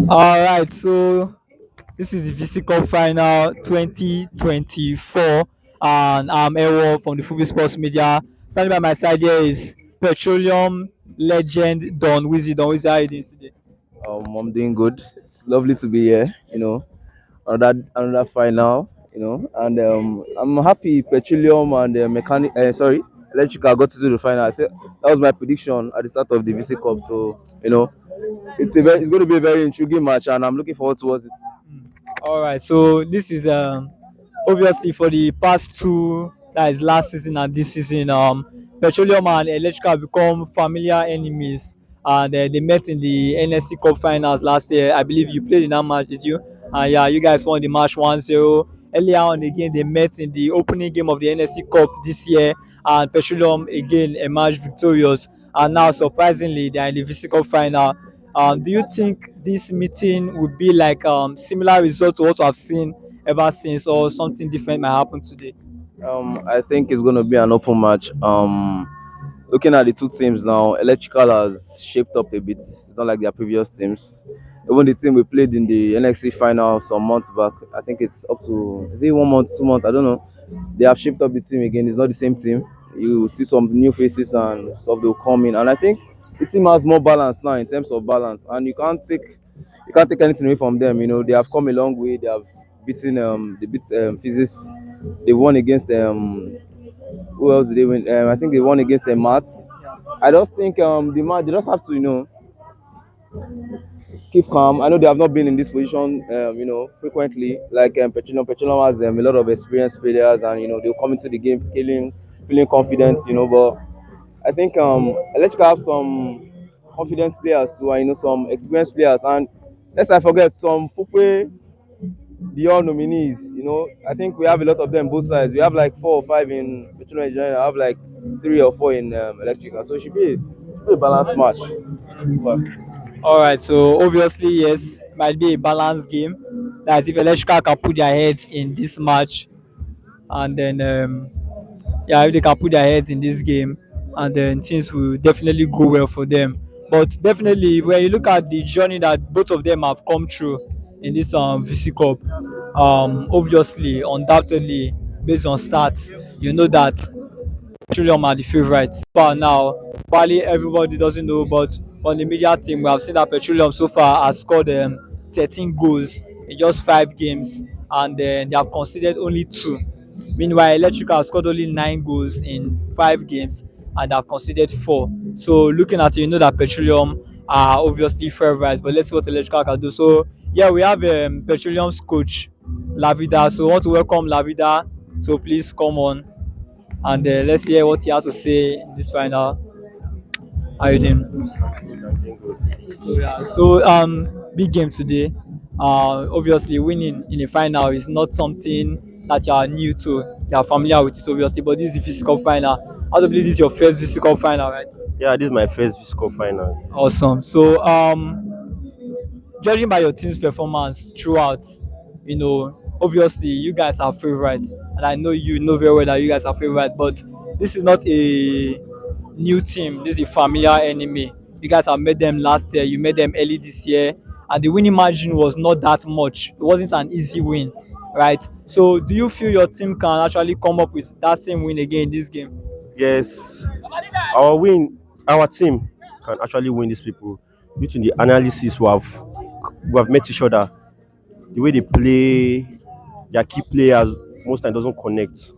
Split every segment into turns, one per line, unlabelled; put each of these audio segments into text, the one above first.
All right, so this is the VC Cup Final 2024, and I'm Ewor from the Fupre Sports Media. Standing by my side here is Petroleum legend Don Wizzy. Don Wizzy, how are you doing today?
I'm doing good. It's lovely to be here. Another final. And I'm happy Petroleum and Electrical got to do the final. I think that was my prediction at the start of the VC Cup. So it's going to be a very intriguing match, and I'm looking forward towards it.
All right, so this is obviously for the past two, that is last season and this season, Petroleum and Electrical have become familiar enemies, and they met in the NSE Cup finals last year. I believe you played in that match, did you? And yeah, you guys won the match 1-0. Earlier on again, they met in the opening game of the NSE Cup this year, and Petroleum again emerged victorious. And now, surprisingly, they are in the VC Cup final. Do you think this meeting would be like similar result to what we have seen ever since, or something different might happen today?
I think it's going to be an open match. Looking at the two teams now, Electrical has shaped up a bit. It's not like their previous teams. Even the team we played in the NXT final some months back, I think it's up to is it 1 month, 2 months, I don't know. They have shaped up the team again. It's not the same team. You see some new faces and stuff they'll come in, and I think the team has more balance now in terms of balance. And you can't take anything away from them. They have come a long way. They have beaten they beat physics. They won against who else did they win? I think they won against the Mats. I just think the match they just have to keep calm. I know they have not been in this position frequently. Like Petroleum has a lot of experienced players, and they'll come into the game feeling confident. But I think Electrica have some confident players too, and some experienced players. And let's not forget some Fupre the all nominees. I think we have a lot of them both sides. We have like 4 or 5 in Petroleum Engineering. I have like 3 or 4 in Electrical. So it should be a balanced match. But
All right, so obviously yes, might be a balanced game. That's if Electrical can put their heads in this match, and then yeah, if they can put their heads in this game, and then things will definitely go well for them. But definitely, when you look at the journey that both of them have come through in this VC Cup, obviously, undoubtedly, based on stats, you know that Petroleum are the favourites. But now, probably everybody doesn't know, but on the media team, we have seen that Petroleum so far has scored 13 goals in just 5 games, and they have conceded only two. Meanwhile, Electrical has scored only 9 goals in 5 games, and they have conceded four. So looking at it, you know that Petroleum are obviously favourites, but let's see what Electrical can do. So yeah, we have Petroleum's coach Lavidar. So I want to welcome Lavidar. So please come on, and let's hear what he has to say in this final. How you doing? So yeah, so big game today. Obviously winning in a final is not something that you are new to. You are familiar with it, obviously, but this is the physical final. I do believe this is your first physical final, right?
Yeah, this is my first Visco final.
Awesome. So judging by your team's performance throughout, obviously you guys are favorites, and I know you know very well that you guys are favorites. But this is not a new team. This is a familiar enemy. You guys have met them last year. You met them early this year, and the winning margin was not that much. It wasn't an easy win, right? So, do you feel your team can actually come up with that same win again in this game?
Yes, our team can actually win these people due to the analysis we have met each other. The way they play, their key players most time doesn't connect.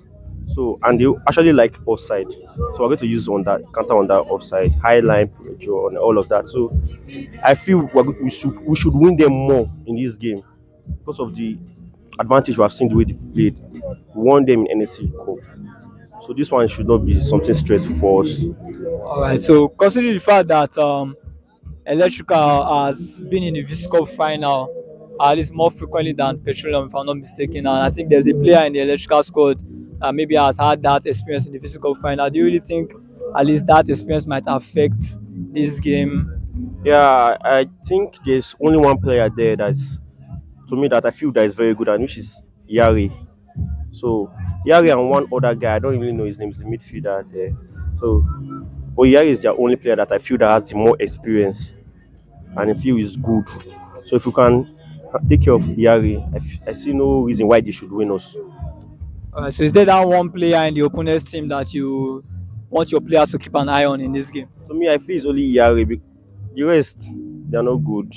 So and they actually like offside. So we're going to use on that counter on that offside, high line pressure and all of that. So I feel we should win them more in this game because of the advantage we have seen the way they played. We won them in NSE Cup. So this one should not be something stressful for us.
All right. So, considering the fact that Electrical has been in the VC Cup final at least more frequently than Petroleum, if I'm not mistaken. And I think there's a player in the Electrical squad that maybe has had that experience in the VC Cup final. Do you really think at least that experience might affect this game?
Yeah, I think there's only one player there that's to me that I feel that is very good and which is Yari. So Yari and one other guy, I don't really know his name, is the midfielder there. So but Yari is the only player that I feel that has the more experience and I feel is good. So if we can take care of Yari, I see no reason why they should win us.
So is there that one player in the opponent's team that you want your players to keep an eye on in this game?
To me, I feel it's only Yari. The rest, they are not good.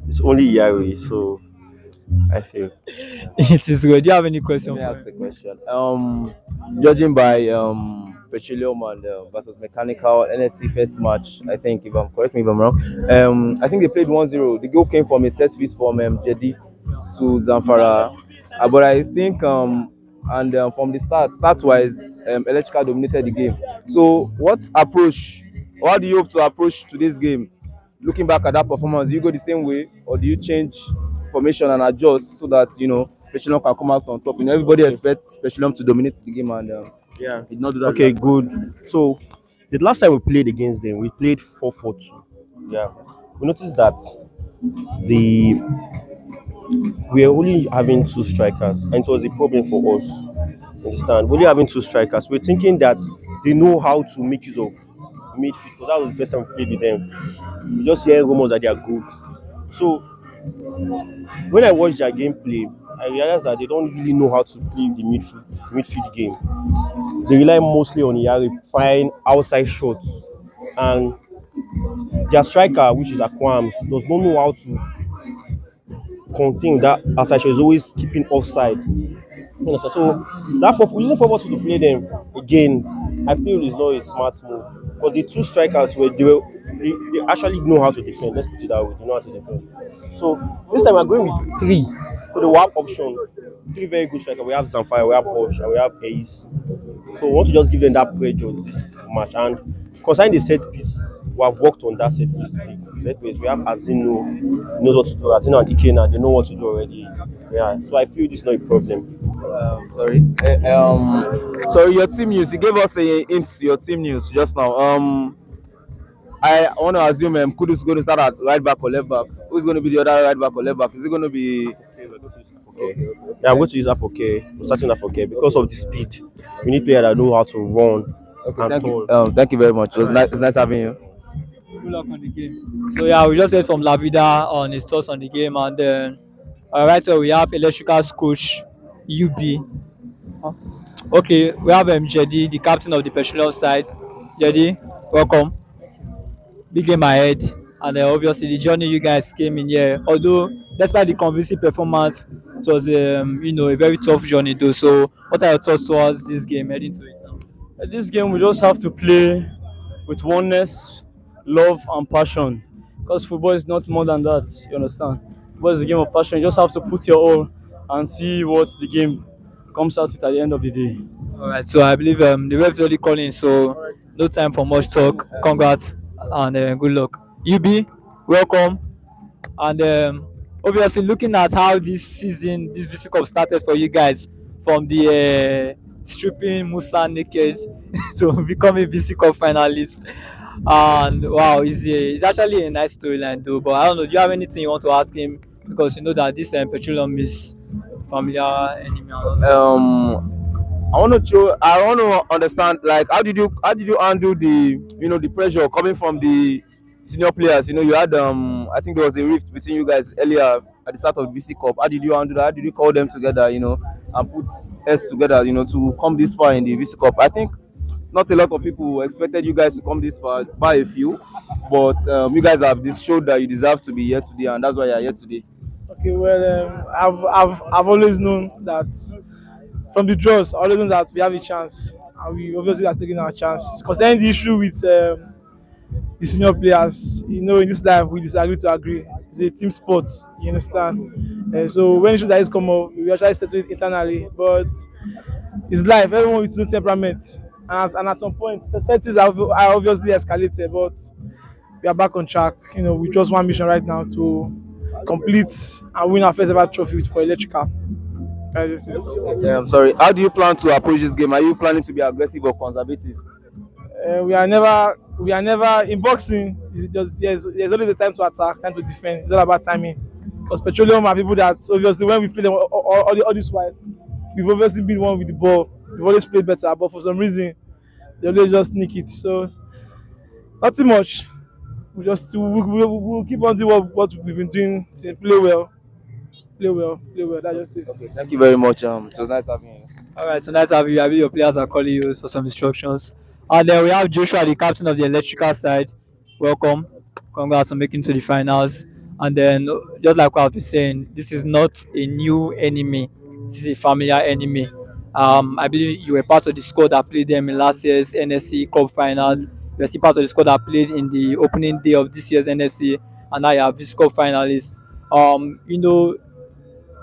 It's only Yari. So I feel.
It is good. Do you have any
Let
question
me
for
ask
him?
a question. Judging by Petroleum and versus Mechanical NSC first match, I think if I'm correct me if I'm wrong, I think they played 1-0. The goal came from a set piece from Jedi to Zamfara. But I think and from the start wise, Electrical dominated the game. So what approach? What do you hope to approach to this game? Looking back at that performance, do you go the same way or do you change formation and adjust so that Petroleum can come out on top? Everybody
Okay.
expects Petroleum to dominate the game and
Yeah.
he did not do that the
Okay,
last time.
good. So the last time we played against them, we played 4-4-2. Yeah. We noticed that the we are only having two strikers, and it was a problem for us. Understand? We're only having two strikers. We're thinking that they know how to make use of midfield because that was the first time we played with them. We just hear rumors that they are good. So when I watched their gameplay, I realized that they don't really know how to play the midfield game. They rely mostly on Yari fine outside shots, and their striker, which is Aquams, does not know how to contain that outside shot. Is always keeping offside. You understand? So that for using forward to play them again, I feel is not a smart move because the two strikers they actually know how to defend. Let's put it that way. They know how to defend. So this time we're going with three. So the WAP option, three very good strikers. We have Zamfire, we have Bosch, and we have Ace. So we want to just give them that pressure this match. And concerning the set piece, we have worked on that set piece. Set piece. We have Azino, knows what to do. Azino and Ikena, they know what to do already. Yeah. So I feel this is not a problem.
Sorry. Sorry, your team news. You gave us a hint to your team news just now. I want to assume Kudus is going to start at right back or left back. Who's going to be the other right back or left back? Is it going to be?
Okay. Yeah, I'm going to use Afoke. We're starting Afoke because of the speed. We need players that know how to run
Okay,
and
thank you.
turn.
Thank you very much. It's nice having you.
Good luck on the game. So yeah, we just heard from Lavidar on his thoughts on the game, and then right so we have Electrical's coach UB. Okay, we have Jedi, the captain of the Petroleum side. Jedi, welcome. Big game ahead, and obviously the journey you guys came in here. Although despite the convincing performance, it was a very tough journey though. So what are your thoughts towards this game heading to it now?
This game we just have to play with oneness, love, and passion. Because football is not more than that. You understand? Football is a game of passion. You just have to put your all and see what the game comes out with at the end of the day.
All right, so I believe the ref's already calling, so no time for much talk. Congrats and good luck. UB, welcome. And obviously, looking at how this season, this VC Cup started for you guys, from the stripping Musa naked to becoming VC Cup finalist. And wow, it's actually a nice storyline, though. But I don't know, do you have anything you want to ask him? Because you know that this Petroleum is familiar enemy and all that.
I want to understand like how did you handle the pressure coming from the senior players? You had I think there was a rift between you guys earlier at the start of the VC Cup. How did you handle that? How did you call them together? And put heads together. To come this far in the VC Cup. I think not a lot of people expected you guys to come this far by a few, but you guys have this showed that you deserve to be here today, and that's why you're here today.
Okay, well, I've always known that from the draws, I always known that we have a chance, and we obviously are taking our chance. Concerning the issue with the senior players, in this life we disagree to agree. It's a team sport, you understand. So when issues like this come up, we actually settle it internally, but it's life. Everyone with no temperament, and at some point, things are obviously escalated, but we are back on track. We just one mission right now to complete and win our first ever trophy for electrical. That's just it.
Okay, I'm sorry. How do you plan to approach this game? Are you planning to be aggressive or conservative?
We are never in boxing. There's only the time to attack, time to defend. It's all about timing. Because Petroleum are people that obviously when we play them all this while, we've obviously been one with the ball. We've always played better, but for some reason they always just sneak it. So nothing much. we'll keep on doing what we've been doing. Play well, play well, play well. That's just it.
Okay, thank you very much. It was nice having you.
All right, so nice to have you. I believe your players are calling you for some instructions. And then we have Joshua, the captain of the electrical side. Welcome. Congrats on making to the finals. And then, just like what I've been saying, this is not a new enemy. This is a familiar enemy. I believe you were part of the squad that played them in last year's NSE Cup finals. You're still part of the squad that played in the opening day of this year's NSE, and now you are this Cup finalists. You know,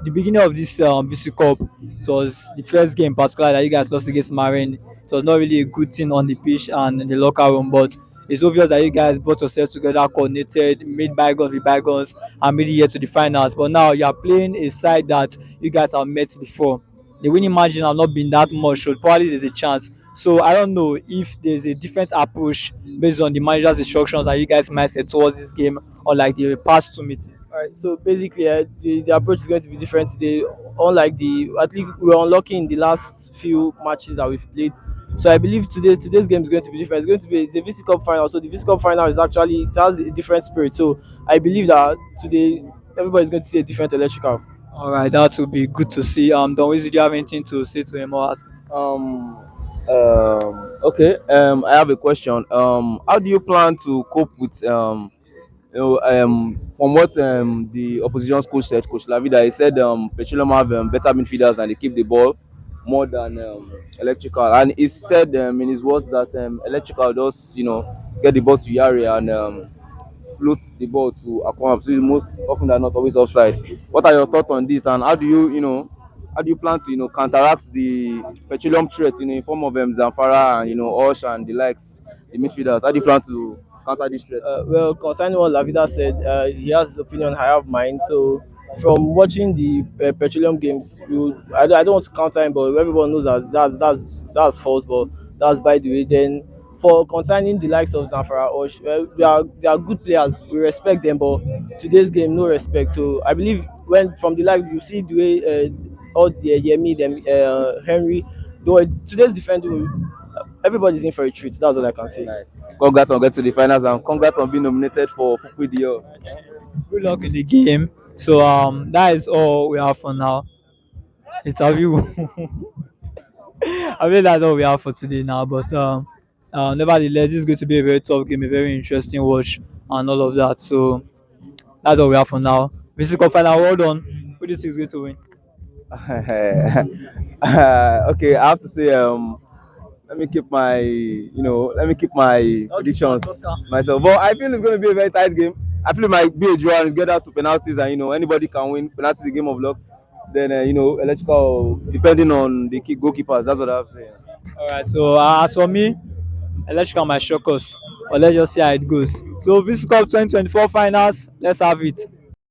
the beginning of this VC Cup, it was the first game in particular that you guys lost against Marine. It was not really a good thing on the pitch and in the locker room, but it's obvious that you guys brought yourselves together, coordinated, made bygones with bygones, and made it here to the finals. But now you are playing a side that you guys have met before. The winning margin has not been that much, so probably there's a chance. So I don't know if there's a different approach based on the manager's instructions that you guys might set towards this game, or like the past two meetings.
All right. So basically, the approach is going to be different today. Unlike at least we were unlucky in the last few matches that we've played. So I believe today's game is going to be different. It's going to be it's a VC Cup final. So the VC Cup final is actually it has a different spirit. So I believe that today everybody's going to see a different electrical.
All right, that would be good to see. Don Wizzy, do you have anything to say to him or ask?
Um, okay. I have a question. How do you plan to cope with from what the opposition's coach said, Coach Lavidar, he said Petroleum have better midfielders and they keep the ball more than electrical. And he said in his words that electrical does, get the ball to Yari and floats the ball to Aquam. So most often than not always offside. What are your thoughts on this? And how do you plan to, counteract the Petroleum threat, in form of Zamfara and, Osh and the likes, the midfielders? How do you plan to counter this threat?
Well, concerning what Lavida said, he has his opinion. I have mine. So, from watching the Petroleum games, I don't want to counter him, but everyone knows that that's false. But that's by the way. Then, for concerning the likes of Zamfara or they are good players. We respect them, but today's game, no respect. So, I believe when from the like you see the way all the Yemi, them Henry, though today's defending, everybody's in for a treat. That's all I can say.
Nice. Congrats on getting to the finals and congrats on being nominated for Fupre the year.
Good luck in the game. So that is all we have for now. Interview. I mean that's all we have for today now. But nevertheless, this is going to be a very tough game, a very interesting watch, and all of that. So that's all we have for now. Physical final. Well done. Who do you think is going to win?
Okay, I have to say, let me keep my predictions myself. But I feel it's going to be a very tight game. I feel it might be a draw and get out to penalties, and anybody can win. Penalties is a game of luck. Then electrical, depending on the goalkeepers. That's what I have to say.
All right. So as for me, electrical might shock us, but let's just see how it goes. So this Cup 2024 finals. Let's have it.